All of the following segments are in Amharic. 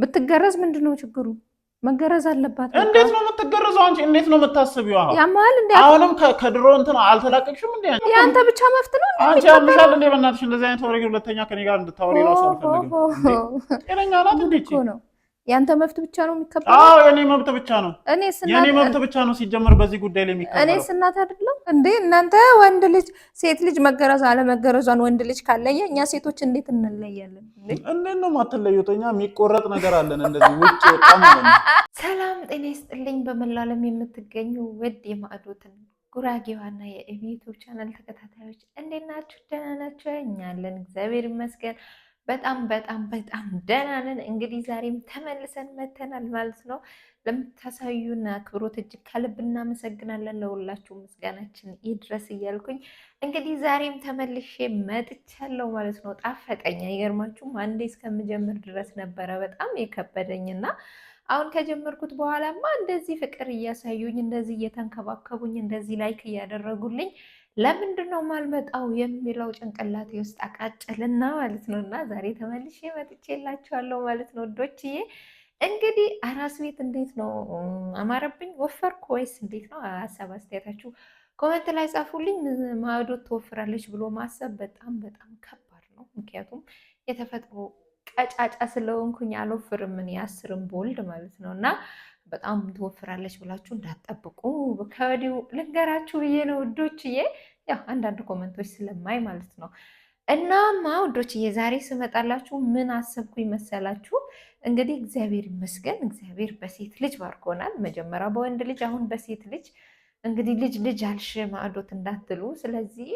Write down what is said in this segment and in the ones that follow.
ብትገረዝ ምንድነው ችግሩ? መገረዝ አለባት። እንዴት ነው የምትገረዘው? አንቺ እንዴት ነው የምታስቢው? ያማል እንዴ? አሁንም ከድሮ እንትን አልተላቀቅሽም እንዴ? ያንተ ብቻ መፍት ነው እንዴ? አንቺ ያምሻል እንዴ? በእናትሽ እንደዚህ አይነት ወሬ ሁለተኛ ከኔ ጋር እንድታወሪ ራሱ አልፈልግም። ጤነኛ ናት እንዴ? ነው ያንተ መብት ብቻ ነው የሚከበረው? አዎ የኔ መብት ብቻ ነው። የኔ መብት ብቻ ነው ሲጀመር በዚህ ጉዳይ ላይ የሚከበረው። እኔ እናት አይደለም እንዴ? እናንተ ወንድ ልጅ ሴት ልጅ መገረዝ አለመገረዟን ወንድ ልጅ ካለየ እኛ ሴቶች እንዴት እንለያለን እንዴ? እንዴት ነው የማትለዩት? እኛ የሚቆረጥ ነገር አለን እንደዚህ ውጭ ወጣም ነው። ሰላም ጤና ይስጥልኝ። በመላው ዓለም የምትገኙ ውድ የማዕዶትን ጉራጌዋና የዩቲዩብ ቻናል ተከታታዮች እንዴት ናችሁ? ደህና ናችሁ? እኛ አለን እግዚአብሔር ይመስገን በጣም በጣም በጣም ደህና ነን። እንግዲህ ዛሬም ተመልሰን መተናል ማለት ነው። ለምታሳዩን አክብሮት እጅግ ከልብ እናመሰግናለን። ለሁላችሁ ምስጋናችን ይድረስ እያልኩኝ እንግዲህ ዛሬም ተመልሼ መጥቻለሁ ማለት ነው። ጣፈጠኝ። አይገርማችሁም? አንዴ እስከምጀምር ድረስ ነበረ በጣም የከበደኝና አሁን ከጀመርኩት በኋላማ እንደዚህ ፍቅር እያሳዩኝ እንደዚህ እየተንከባከቡኝ እንደዚህ ላይክ እያደረጉልኝ ለምንድን ነው ማልመጣው የሚለው ጭንቅላቴ ውስጥ አቃጨልና ማለት ነው። እና ዛሬ ተመልሼ መጥቼላችኋለሁ ማለት ነው ወዶችዬ። እንግዲህ አራስ ቤት እንዴት ነው? አማረብኝ? ወፈርኩ ወይስ እንዴት ነው? ሀሳብ አስተያየታችሁ ኮመንት ላይ ጻፉልኝ። ማዕዶት ትወፍራለች ብሎ ማሰብ በጣም በጣም ከባድ ነው። ምክንያቱም የተፈጥሮ ቀጫጫ ስለሆንኩኝ አልወፍርም። እኔ አስርም ቦልድ ማለት ነው። እና በጣም ትወፍራለች ብላችሁ እንዳትጠብቁ ከወዲሁ ልንገራችሁ ብዬ ነው ውዶችዬ። ያው አንዳንድ ኮመንቶች ስለማይ ማለት ነው። እናማ ውዶችዬ ዛሬ ስመጣላችሁ ምን አሰብኩኝ መሰላችሁ? እንግዲህ እግዚአብሔር ይመስገን እግዚአብሔር በሴት ልጅ ባርኮናል። መጀመሪያ በወንድ ልጅ፣ አሁን በሴት ልጅ። እንግዲህ ልጅ ልጅ አልሽ ማዕዶት እንዳትሉ። ስለዚህ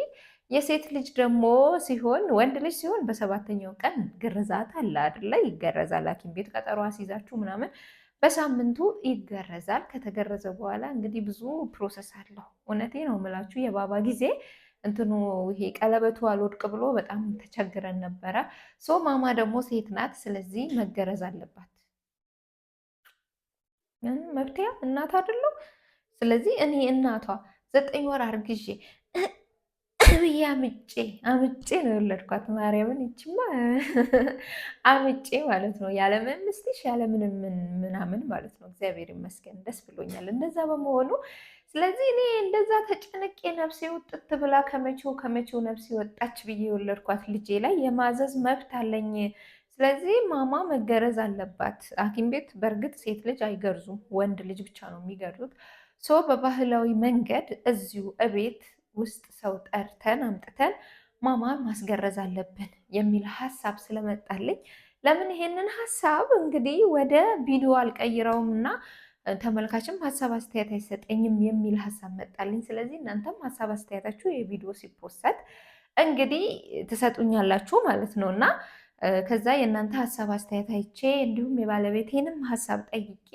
የሴት ልጅ ደግሞ ሲሆን ወንድ ልጅ ሲሆን በሰባተኛው ቀን ግርዛት አለ አይደለ? ይገረዛል። ሐኪም ቤት ቀጠሮ አስይዛችሁ ምናምን በሳምንቱ ይገረዛል። ከተገረዘ በኋላ እንግዲህ ብዙ ፕሮሰስ አለው። እውነቴ ነው የምላችሁ የባባ ጊዜ እንትኑ ይሄ ቀለበቱ አልወድቅ ብሎ በጣም ተቸግረን ነበረ። ሶ ማማ ደግሞ ሴት ናት። ስለዚህ መገረዝ አለባት። መብትያ እናት አይደለሁ። ስለዚህ እኔ እናቷ 9 ወር አርግዤ ብዬ አምጬ ነው የወለድኳት። ማርያምን ይችማ አምጬ ማለት ነው። ያለምን ምስልሽ ያለምንም ምናምን ማለት ነው። እግዚአብሔር ይመስገን ደስ ብሎኛል እንደዛ በመሆኑ። ስለዚህ እኔ እንደዛ ተጨነቄ ነፍሴ ውጥት ብላ ከመቼው ነፍሴ ወጣች ብዬ የወለድኳት ልጄ ላይ የማዘዝ መብት አለኝ። ስለዚህ ማማ መገረዝ አለባት። ሐኪም ቤት በእርግጥ ሴት ልጅ አይገርዙም፣ ወንድ ልጅ ብቻ ነው የሚገርዙት። ሶ በባህላዊ መንገድ እዚሁ እቤት ውስጥ ሰው ጠርተን አምጥተን ማማ ማስገረዝ አለብን የሚል ሀሳብ ስለመጣልኝ ለምን ይሄንን ሀሳብ እንግዲህ ወደ ቪዲዮ አልቀይረውም እና ተመልካችም ሀሳብ አስተያየት አይሰጠኝም የሚል ሀሳብ መጣልኝ። ስለዚህ እናንተም ሀሳብ አስተያየታችሁ የቪዲዮ ሲፖሰት እንግዲህ ትሰጡኛላችሁ ማለት ነው። እና ከዛ የእናንተ ሀሳብ አስተያየት አይቼ እንዲሁም የባለቤቴንም ሀሳብ ጠይቄ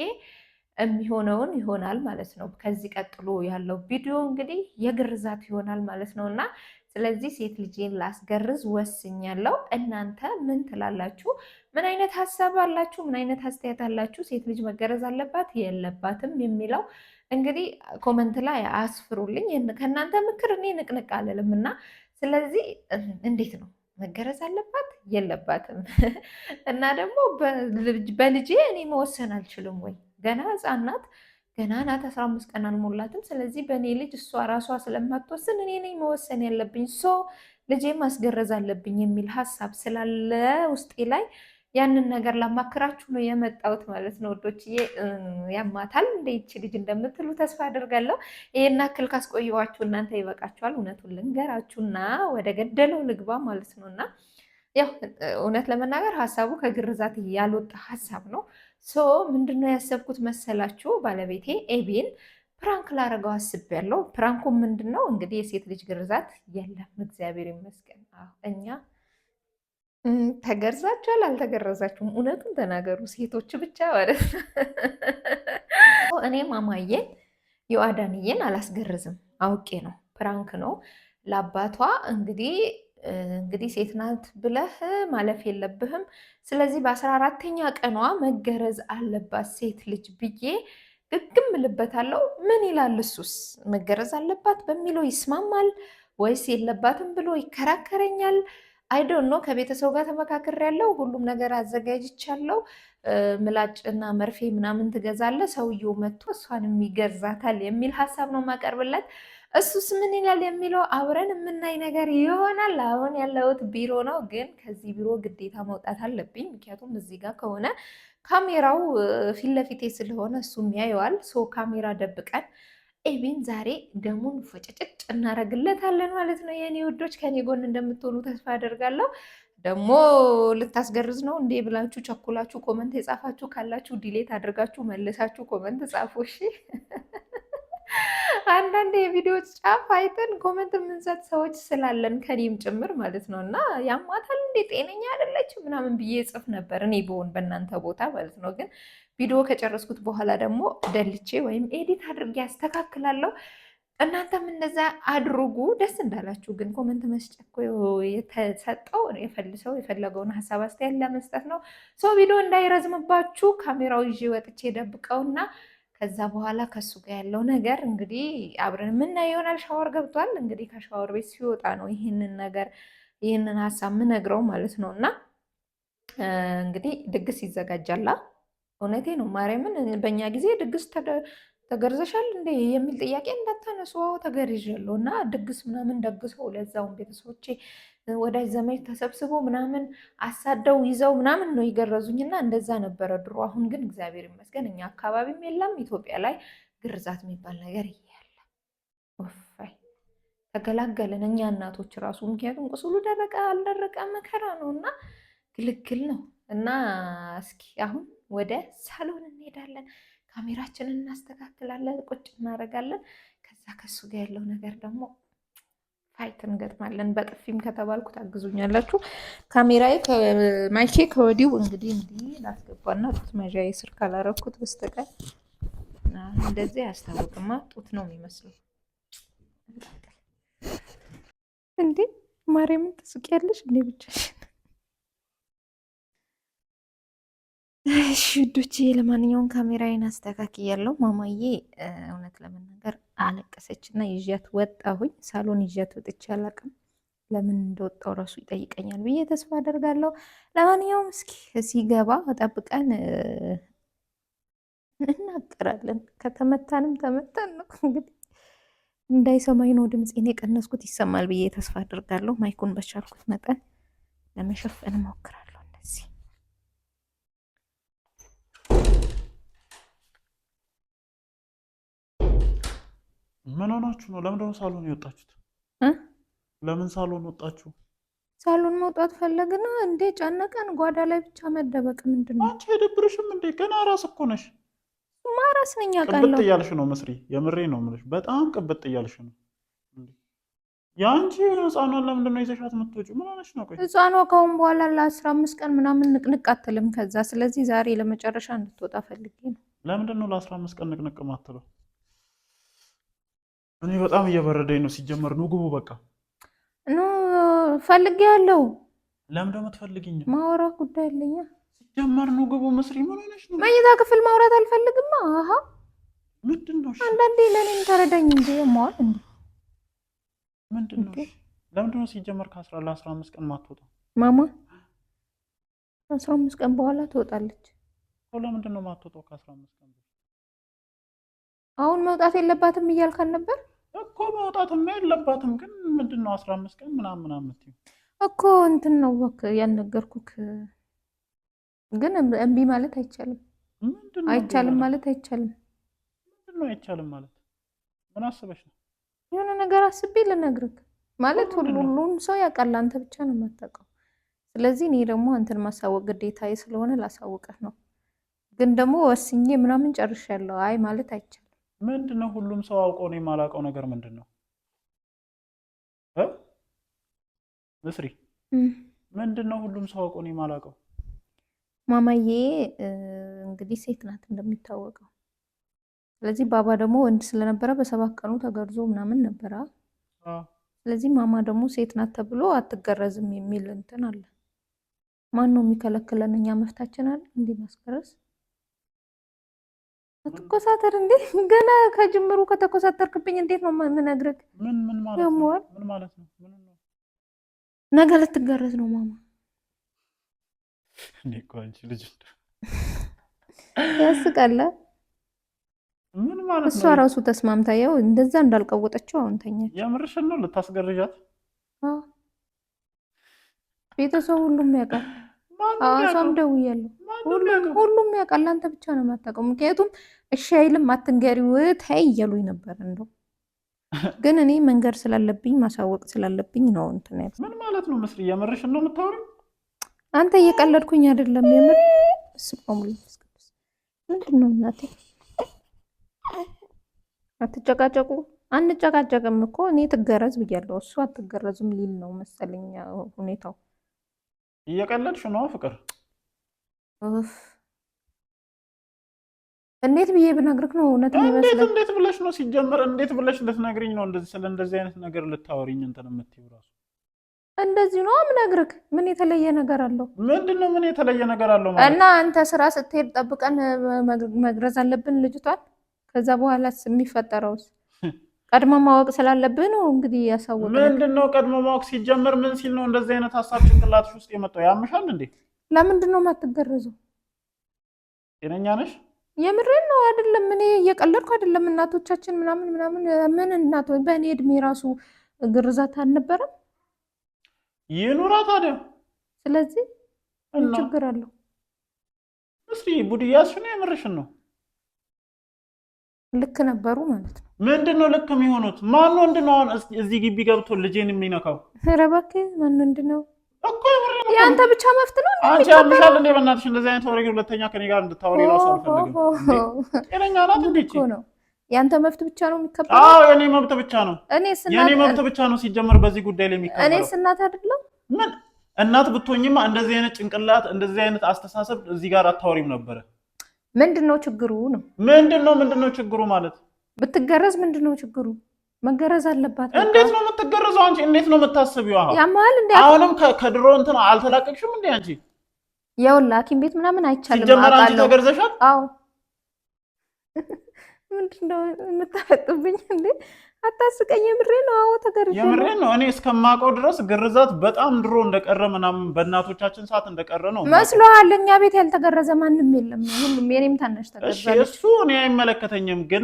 የሚሆነውን ይሆናል ማለት ነው። ከዚህ ቀጥሎ ያለው ቪዲዮ እንግዲህ የግርዛት ይሆናል ማለት ነው። እና ስለዚህ ሴት ልጄን ላስገርዝ ወስኛለሁ። እናንተ ምን ትላላችሁ? ምን አይነት ሀሳብ አላችሁ? ምን አይነት አስተያየት አላችሁ? ሴት ልጅ መገረዝ አለባት የለባትም የሚለው እንግዲህ ኮመንት ላይ አስፍሩልኝ። ከእናንተ ምክር እኔ ንቅንቅ አልልም እና ስለዚህ እንዴት ነው መገረዝ አለባት የለባትም? እና ደግሞ በልጄ እኔ መወሰን አልችልም ወይ? ገና ህፃን ናት፣ ገና ናት፣ 15 ቀን አልሞላትም። ስለዚህ በእኔ ልጅ እሷ ራሷ ስለማትወስን እኔ ነኝ መወሰን ያለብኝ። ልጄ ማስገረዝ አለብኝ የሚል ሀሳብ ስላለ ውስጤ ላይ ያንን ነገር ላማክራችሁ ነው የመጣሁት ማለት ነው ወዶችዬ። ያማታል እንደ ይቺ ልጅ እንደምትሉ ተስፋ አድርጋለሁ። ይሄን አክል ካስቆየኋችሁ እናንተ ይበቃችኋል። እውነቱን ልንገራችሁና ወደ ገደለው ልግባ ማለት ነው። እና ያው እውነት ለመናገር ሀሳቡ ከግርዛት ያልወጣ ሀሳብ ነው። ምንድነው ያሰብኩት መሰላችሁ? ባለቤቴ ኤቢን ፕራንክ ላረገው አስቤያለሁ። ፕራንኩ ምንድነው እንግዲህ የሴት ልጅ ግርዛት የለም እግዚአብሔር ይመስገን። እኛ ተገርዛችኋል አልተገረዛችሁም? እውነቱን ተናገሩ ሴቶች ብቻ ማለት ነው። እኔ ማማዬን የአዳንዬን አላስገርዝም፣ አውቄ ነው፣ ፕራንክ ነው ለአባቷ እንግዲህ ሴት ናት ብለህ ማለፍ የለብህም። ስለዚህ በ14ተኛ ቀኗ መገረዝ አለባት ሴት ልጅ ብዬ ግግም ልበታለሁ። ምን ይላል እሱስ? መገረዝ አለባት በሚለው ይስማማል ወይስ የለባትም ብሎ ይከራከረኛል? አይ ዶንት ኖ ከቤተሰቡ ጋር ተመካክሬያለሁ። ሁሉም ነገር አዘጋጅቻለሁ። ምላጭና መርፌ ምናምን ትገዛለህ፣ ሰውየው መጥቶ እሷንም ይገዛታል የሚል ሀሳብ ነው የማቀርብለት። እሱስ ምን ይላል የሚለው አብረን የምናይ ነገር ይሆናል። አሁን ያለሁት ቢሮ ነው፣ ግን ከዚህ ቢሮ ግዴታ መውጣት አለብኝ። ምክንያቱም እዚህ ጋር ከሆነ ካሜራው ፊት ለፊቴ ስለሆነ እሱም ያየዋል። ሶ ካሜራ ደብቀን ኤቢን ዛሬ ደሙን ፈጨጨጭ እናደርግለታለን ማለት ነው። የኔ ውዶች ከኔ ጎን እንደምትሆኑ ተስፋ አደርጋለሁ። ደግሞ ልታስገርዝ ነው እንዴ ብላችሁ ቸኩላችሁ ኮመንት የጻፋችሁ ካላችሁ ዲሌት አድርጋችሁ መልሳችሁ ኮመንት ጻፉ። እሺ አንዳንድ የቪዲዮዎች ጫፍ አይተን ኮመንት የምንሰጥ ሰዎች ስላለን ከኔም ጭምር ማለት ነው። እና ያማታል እንዴ ጤነኛ አይደለች ምናምን ብዬ ጽፍ ነበር እኔ በሆን በእናንተ ቦታ ማለት ነው። ግን ቪዲዮ ከጨረስኩት በኋላ ደግሞ ደልቼ ወይም ኤዲት አድርጌ ያስተካክላለሁ። እናንተም እንደዛ አድርጉ። ደስ እንዳላችሁ ግን ኮመንት መስጫ እኮ የተሰጠው የፈልሰው የፈለገውን ሀሳብ አስተያየት ለመስጠት ነው። ሰው ቪዲዮ እንዳይረዝምባችሁ ካሜራው ይዤ ወጥቼ ደብቀውና ከዛ በኋላ ከሱ ጋር ያለው ነገር እንግዲህ አብረን የምናየው ይሆናል። ሻወር ገብቷል። እንግዲህ ከሻወር ቤት ሲወጣ ነው ይህንን ሀሳብ ምነግረው ማለት ነው። እና እንግዲህ ድግስ ይዘጋጃላ። እውነቴ ነው ማርያምን። በእኛ ጊዜ ድግስ ተገርዘሻል እንዴ የሚል ጥያቄ እንዳታነሱ። ተገርዣለሁ እና ድግስ ምናምን ደግሰው ለዛውን ቤተሰቦቼ ወዳጅ ዘመድ ተሰብስቦ ምናምን አሳደው ይዘው ምናምን ነው ይገረዙኝና እንደዛ ነበረ ድሮ። አሁን ግን እግዚአብሔር ይመስገን እኛ አካባቢም የለም ኢትዮጵያ ላይ ግርዛት የሚባል ነገር እያለ ወፋይ ተገላገልን እኛ እናቶች ራሱ። ምክንያቱም ቁስሉ ደረቀ አልደረቀ መከራ ነው እና ግልግል ነው። እና እስኪ አሁን ወደ ሳሎን እንሄዳለን። ካሜራችንን እናስተካክላለን፣ ቁጭ እናደርጋለን። ከዛ ከሱ ጋር ያለው ነገር ደግሞ ፋይት እንገጥማለን። በጥፊም ከተባልኩ ታግዙኛላችሁ። ካሜራዬ ማይኬ ከወዲሁ እንግዲህ እንዲህ ላስገባና ጡት መያዣ ስር ካላረኩት በስተቀር እንደዚህ አያስታውቅማ። ጡት ነው የሚመስለው። እንዴ ማርያምን ትስቂያለሽ እንዴ ብቻሽን? እሺ ውዶቼ፣ ለማንኛውም ካሜራዬን አስተካክያለሁ። ማማዬ እውነት ለመናገር አለቀሰች እና ይዣት ወጣሁኝ። ሳሎን ይዣት ወጥቼ አላቅም። ለምን እንደወጣው ራሱ ይጠይቀኛል ብዬ ተስፋ አደርጋለሁ። ለማንኛውም እስኪ ሲገባ ጠብቀን እናገራለን። ከተመታንም ተመታን ነው እንግዲህ። እንዳይሰማኝ ነው ድምፄን የቀነስኩት። ይሰማል ብዬ ተስፋ አደርጋለሁ። ማይኩን በቻልኩት መጠን ለመሸፈን እሞክራለሁ። እንደዚህ ምን ሆናችሁ ነው? ለምን ደግሞ ሳሎን የወጣችሁት? ለምን ሳሎን ወጣችሁ? ሳሎን መውጣት ፈለግና እንዴ ጨነቀን። ጓዳ ላይ ብቻ መደበቅ ምንድን ነው? አንቺ አይደብርሽም እንዴ? ገና ራስ እኮ ነሽ። ማራስ ነኝ አውቃለሁ። ቅብጥ እያልሽ ነው መስሪ። የምሬ ነው የምልሽ። በጣም ቅብጥ እያልሽ ነው። የአንቺ ህፃኗን ለምንድን ነው ይዘሻት የምትወጪው? ምን ሆነሽ ነው? ቆይ ህፃኗ ከአሁን በኋላ ለ15 ቀን ምናምን ንቅንቅ አትልም ከዛ። ስለዚህ ዛሬ ለመጨረሻ እንድትወጣ ፈልጌ ነው። ለምንድን ነው ለ15 ቀን ንቅንቅ ማትለው? እኔ በጣም እየበረደኝ ነው። ሲጀመር ኑ ግቡ በቃ። ኑ ፈልጌ ያለው ለምን ደግሞ ትፈልጊኝ? ማውራት ጉዳይ አለኛ። ሲጀመር ኑ ግቡ። መስሪ ምን ሆነሽ ነው? መኝታ ክፍል ማውራት አልፈልግማ። አሀ ምንድን ነው? አንዳንዴ ለእኔም ተረዳኝ እንጂ የማዋል እንዴ ምንድን ነው? ለምንድን ነው ሲጀመር ለ15 ቀን ማትወጣው? ማማ 15 ቀን በኋላ ትወጣለች። ለምንድን ነው ማትወጣው ከ15 ቀን? አሁን መውጣት የለባትም እያልካን ነበር እኮ። መውጣትማ የለባትም ግን ምንድን ነው 15 ቀን ምናምን የምትይው እኮ እንትን ነው ያልነገርኩክ። ግን እምቢ ማለት አይቻልም። አይቻልም ማለት አይቻልም። ምንድን ነው አይቻልም ማለት? ምን አስበሽ ነው? የሆነ ነገር አስቤ ልነግርህ ማለት ሁሉም ሰው ያውቃል፣ አንተ ብቻ ነው የማታውቀው። ስለዚህ እኔ ደግሞ አንተን ማሳወቅ ግዴታዬ ስለሆነ ላሳውቅህ ነው። ግን ደግሞ ወስኜ ምናምን ጨርሻለሁ። አይ ማለት አይቻልም። ምንድን ነው ሁሉም ሰው አውቀው ነው የማላውቀው ነገር ምንድን ነው? ምስሪ ምንድን ነው ሁሉም ሰው አውቀው ነው የማላውቀው? ማማዬ እንግዲህ ሴት ናት እንደሚታወቀው። ስለዚህ ባባ ደግሞ ወንድ ስለነበረ በ7 ቀኑ ተገርዞ ምናምን ነበረ። ስለዚህ ማማ ደግሞ ሴት ናት ተብሎ አትገረዝም የሚል እንትን አለ። ማን ነው የሚከለክለን? እኛ መፍታችን አለ እንዲህ ማስገረዝ። አትኮሳተር እንዴ! ገና ከጅምሩ ከተኮሳተርክብኝ እንዴት ነው የምነግርህ? ምን ማለት ነው? ነገ ልትገረዝ ነው ማማ። እኔ እኮ አንቺ ልጅ ያስቃል። ምን ማለት እሷ ነው? ራሱ ተስማምታ ያው እንደዛ እንዳልቀወጠችው አሁን ተኛች። የምርሽን ነው? ልታስገርዣት? ቤተሰብ ሁሉም ያውቃል። ሐዋሳም ደውያለሁ። ሁሉም ያውቃል። አንተ ብቻ ነው የማታውቀው። ምክንያቱም እሺ አይልም አትንገሪው ተይ እያሉኝ ነበር። እንደው ግን እኔ መንገድ ስላለብኝ ማሳወቅ ስላለብኝ ነው እንትን ያልኩት። ምን ማለት ነው መስሪ? የምርሽን ነው የምታወሪው? አንተ እየቀለድኩኝ አይደለም። የምር ስቆሙልኝ ምንድን ነው እናቴ? አትጨቃጨቁ። አንጨቃጨቅም እኮ እኔ ትገረዝ ብያለሁ። እሱ አትገረዝም ሊል ነው መሰለኝ ሁኔታው። እየቀለድሽ ነው ፍቅር? እንዴት ብዬ ብነግርህ ነው እውነት የሚመስለው? እንዴት ብለሽ ነው ሲጀመር? እንዴት ብለሽ ልትነግሪኝ ነው እንደዚህ ስለ እንደዚህ አይነት ነገር ልታወሪኝ እንትን የምትይው ራሱ? እንደዚህ ነው የምነግርህ። ምን የተለየ ነገር አለው? ምንድነው ምን የተለየ ነገር አለው ማለት? እና አንተ ስራ ስትሄድ ጠብቀን መግረዝ አለብን ልጅቷን። ከዛ በኋላስ የሚፈጠረውስ ቀድሞ ማወቅ ስላለብህ ነው እንግዲህ ያሳወቀ። ምንድነው ቀድሞ ማወቅ? ሲጀመር ምን ሲል ነው እንደዚህ አይነት ሀሳብ ጭንቅላትሽ ውስጥ የመጣው? ያምሻል እንዴ? ለምንድን ነው የማትገረዘው? ጤነኛ ነሽ? የምሬን ነው አይደለም። እኔ እየቀለድኩ አይደለም። እናቶቻችን ምናምን ምን እናቶች በእኔ እድሜ ራሱ ግርዛት አልነበረም። ይኑራ ታዲያ። ስለዚህ ምን ችግር አለው? እስቲ ቡድያሽ ነው? የምርሽን ነው? ልክ ነበሩ ማለት ነው። ምንድነው ልክ የሚሆኑት? ማን ወንድ ነው አሁን እዚህ ግቢ ገብቶ ልጄን የሚነካው? ኧረ እባክህ ማን ወንድ ነው እኮ? ያንተ ብቻ መፍት ነው። አንቺ ያምሻል እንዴ? በእናትሽ እንደዚህ አይነት ወሬ ሁለተኛ ከኔ ጋር እንድታወሪ ራሱ አልፈልግም። ጤነኛ ናት እንዴ? ነው ያንተ መብት ብቻ ነው የሚከበረው? አዎ የኔ መብት ብቻ ነው። የኔ መብት ብቻ ነው ሲጀመር በዚህ ጉዳይ ላይ የሚከበረው። እኔስ እናት አይደለም? ምን እናት ብትሆኝማ እንደዚህ አይነት ጭንቅላት እንደዚህ አይነት አስተሳሰብ እዚህ ጋር አታወሪም ነበረ። ምንድነው ችግሩ ነው? ምንድነው ችግሩ ማለት? ብትገረዝ ምንድነው ችግሩ? መገረዝ አለባት። እንዴት ነው የምትገረዘው? አንቺ እንዴት ነው የምታስቢው? ያማል እንዴ? አሁንም ከድሮ እንትን አልተላቀቅሽም እንዴ አንቺ? ያውላ ሐኪም ቤት ምናምን አይቻልም። ሲጀመር አንቺ ተገርዘሻል? አዎ። ምንድነው የምታፈጥብኝ እንዴ? አታስቀኝ። የምሬ ነው። አዎ ተገርዘሻል። የምሬ ነው። እኔ እስከማውቀው ድረስ ግርዛት በጣም ድሮ እንደቀረ ምናምን በእናቶቻችን ሰዓት እንደቀረ ነው መስሎሃል? እኛ ቤት ያልተገረዘ ማንም የለም። ሁሉም የኔም ታናሽ ተገርዛለች። እሱ እኔ አይመለከተኝም። ግን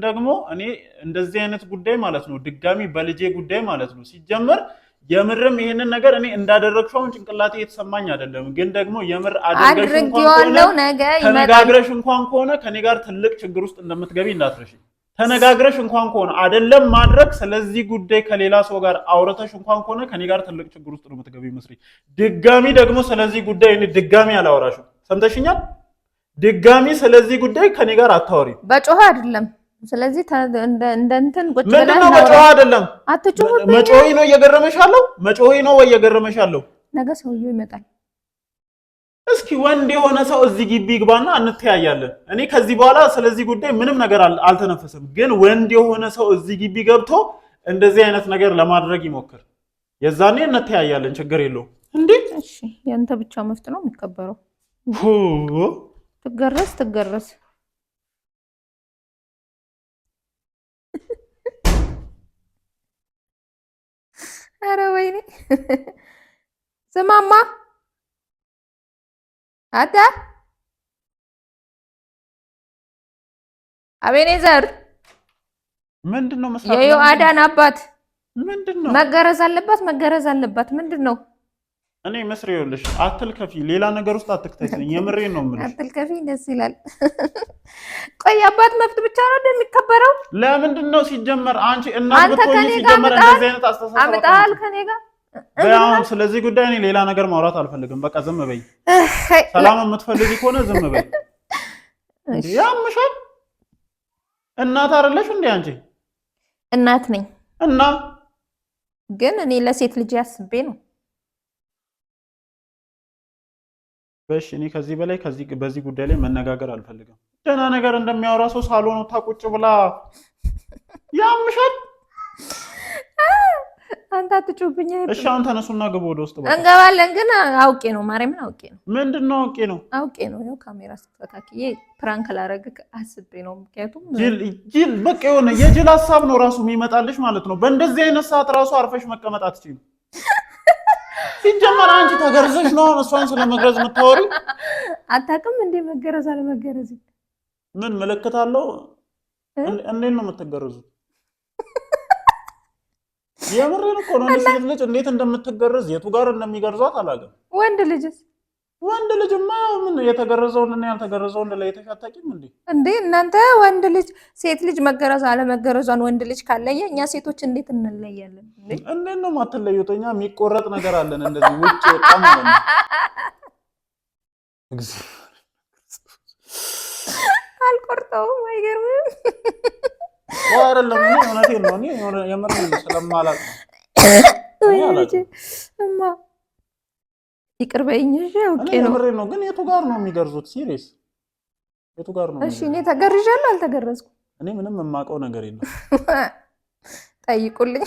ደግሞ እኔ እንደዚህ አይነት ጉዳይ ማለት ነው ድጋሚ በልጄ ጉዳይ ማለት ነው ሲጀመር የምርም ይሄንን ነገር እኔ እንዳደረግሽው ጭንቅላቴ የተሰማኝ አይደለም። ግን ደግሞ የምር ተነጋግረሽ እንኳን ከሆነ ከኔ ጋር ትልቅ ችግር ውስጥ እንደምትገቢ እንዳትረሺ። ተነጋግረሽ እንኳን ከሆነ አይደለም ማድረግ ስለዚህ ጉዳይ ከሌላ ሰው ጋር አውረተሽ እንኳን ከሆነ ከኔ ጋር ትልቅ ችግር ውስጥ ነው የምትገቢ መስሪ። ድጋሚ ደግሞ ስለዚህ ጉዳይ እኔ ድጋሚ አላወራሽም። ሰምተሽኛል? ድጋሚ ስለዚህ ጉዳይ ከኔ ጋር አታወሪ። በጮህ አይደለም። ስለዚህ እንትን ቁጭ ብለን ምንድነው? በጮህ አይደለም። አትጮህ። መጮህ ነው እየገረመሽ ያለው? መጮህ ነው ወይ እየገረመሽ ያለው? ነገ ሰውዬው ይመጣል። እስኪ ወንድ የሆነ ሰው እዚህ ግቢ ይግባና እንተያያለን። እኔ ከዚህ በኋላ ስለዚህ ጉዳይ ምንም ነገር አልተነፈሰም። ግን ወንድ የሆነ ሰው እዚህ ግቢ ገብቶ እንደዚህ አይነት ነገር ለማድረግ ይሞክር፣ የዛኔ እንተያያለን። ችግር የለውም። እንዴ እሺ፣ ያንተ ብቻ መፍት ነው የሚከበረው። ትገረስ ኧረ ወይኔ ስማማ አታ አቤኔዘር ምንድነው መስራት? የዮአዳን አባት ምንድነው? መገረዝ አለባት። ምንድነው? እኔ መስሪ ይኸውልሽ፣ አትልከፊ፣ ሌላ ነገር ውስጥ አትክተኝ። የምሬን ነው የምልሽ። አትልከፊ ደስ ይላል። ቆይ አባት መብት ብቻ ነው እንደሚከበረው? ለምንድነው ሲጀመር አንቺ እናት ብትሆኚ ሲጀመር እንደዚህ አይነት አስተሳሰብ አመጣል ከኔ ጋር በያም ስለዚህ ጉዳይ እኔ ሌላ ነገር ማውራት አልፈልግም። በቃ ዝም በይ። ሰላም የምትፈልጊ ከሆነ ዝም በይ። ያምሻል። እናት አይደለሽ እንዴ አንቺ? እናት ነኝ እና ግን እኔ ለሴት ልጅ ያስቤ ነው። በሽ እኔ ከዚህ በላይ በዚህ ጉዳይ ላይ መነጋገር አልፈልግም። ደህና ነገር እንደሚያወራ ሰው ሳሎን ወጣ ቁጭ ብላ ያምሻል። አንተ አትጩብኝ። እሺ አሁን ተነሱና ግቡ ወደ ውስጥ። እንገባለን ግን አውቄ ነው ማርያምን፣ አውቄ ነው። ምንድነው አውቄ ነው? ያው ካሜራ ስትፈታኪ ፕራንክ ላረግክ አስቤ ነው። ምክንያቱም ጅል በቃ የሆነ የጅል ሀሳብ ነው ራሱ የሚመጣልሽ ማለት ነው። በእንደዚህ አይነት ሰዓት ራሱ አርፈሽ መቀመጥ አትችይም። ሲጀመር አንቺ ተገርዘሽ ነው እሷን ስለመግረዝ የምታወሪው? አታውቅም እንዴ መገረዝ አለመገረዝ ምን ምልክት አለው? እንዴት ነው የምትገረዙት? የምሬን እኮ ነው። ሴት ልጅ እንዴት እንደምትገረዝ የቱ ጋር እንደሚገርዟት አላውቅም። ወንድ ልጅስ? ወንድ ልጅማ ምን የተገረዘውን እና ያልተገረዘውን ለይተሽ አታውቂም እንዴ? እንዴ እናንተ ወንድ ልጅ ሴት ልጅ መገረዝ አለመገረዟን ወንድ ልጅ ካለየ እኛ ሴቶች እንዴት እንለያለን? እንዴት ነው የማትለዩት? እኛ የሚቆረጥ ነገር አለን እንደዚህ ውጭ ወጣ ማለት ነው። አልቆርጠውም። አይገርምም? አይደለም እኔ እውነቴን ነው። እኔ የምሬን ስለማላውቅ እማ ይቅር በይኝ። አውቄ ነው። የምሬን ነው። ግን የቱ ጋር ነው የሚገርዙት? ሲሪየስ የቱ ጋር ነው? እሺ እኔ ተገርዣለሁ አልተገረዝኩም? እኔ ምንም የማውቀው ነገር የለም። ጠይቁልኝ።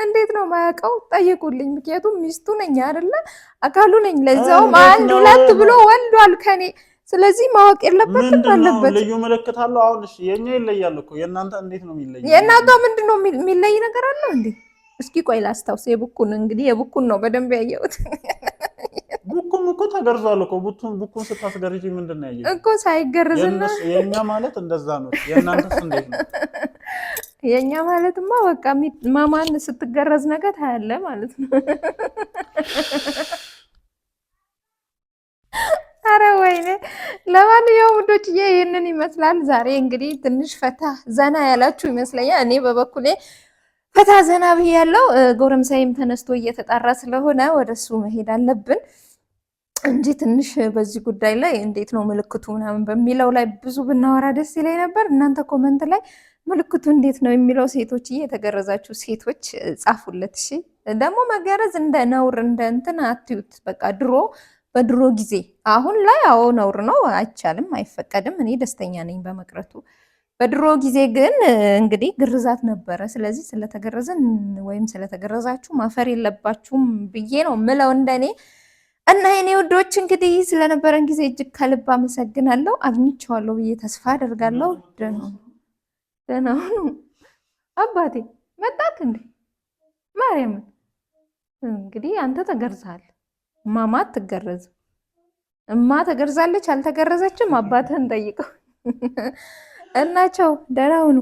እንዴት ነው ማያውቀው? ጠይቁልኝ። ምክንያቱም ሚስቱ ነኝ አይደለ? አካሉ ነኝ። ለዛውም አንድ ሁለት ብሎ ወልዷል ከኔ። ስለዚህ ማወቅ የለበትም አለበት። ልዩ ምልክት አለው። አሁን እሺ የኛ ይለያል እኮ የእናንተ እንዴት ነው የሚለየው? የእናንተ ምንድነው የሚለይ ነገር አለው እንዴ? እስኪ ቆይ ላስታውስ። የቡኩን እንግዲህ የቡኩን ነው በደንብ ያየሁት። ቡኩም እኮ ተገርዟል እኮ። ቡኩን ስታስገርጂ ምንድን ነው ያየሁት እኮ ሳይገርዝና የኛ ማለት እንደዛ ነው። የእናንተስ እንዴት ነው? የኛ ማለትማ በቃ ማማን ስትገረዝ ነገር ታያለ ማለት ነው። አረ ወይኔ! ለማንኛውም ውዶችዬ ይህንን ይመስላል ዛሬ። እንግዲህ ትንሽ ፈታ ዘና ያላችሁ ይመስለኛል። እኔ በበኩሌ ፈታ ዘና ብያለሁ። ጎረምሳይም ተነስቶ እየተጣራ ስለሆነ ወደሱ መሄድ አለብን እንጂ ትንሽ በዚህ ጉዳይ ላይ እንዴት ነው ምልክቱ ምናምን በሚለው ላይ ብዙ ብናወራ ደስ ይለኝ ነበር። እናንተ ኮመንት ላይ ምልክቱ እንዴት ነው የሚለው ሴቶች የተገረዛችሁ ሴቶች ጻፉለት። እሺ ደግሞ መገረዝ እንደ ነውር እንደ እንትን አትዩት። በቃ በድሮ ጊዜ፣ አሁን ላይ አዎ ነውር ነው፣ አይቻልም፣ አይፈቀድም። እኔ ደስተኛ ነኝ በመቅረቱ። በድሮ ጊዜ ግን እንግዲህ ግርዛት ነበረ። ስለዚህ ስለተገረዘን ወይም ስለተገረዛችሁ ማፈር የለባችሁም ብዬ ነው ምለው እንደኔ። እና የኔ ውዶች እንግዲህ ስለነበረን ጊዜ እጅግ ከልብ አመሰግናለሁ። አግኝቼዋለሁ ብዬ ተስፋ አደርጋለሁ። ደህና ሁኑ። አባቴ መጣክ እንዴ? ማርያምን እንግዲህ አንተ ተገርዘሃል። ማማ አትገረዝም። እማ ተገርዛለች አልተገረዘችም? አባትህን ጠይቀው። እናቸው ደህና ሁኑ።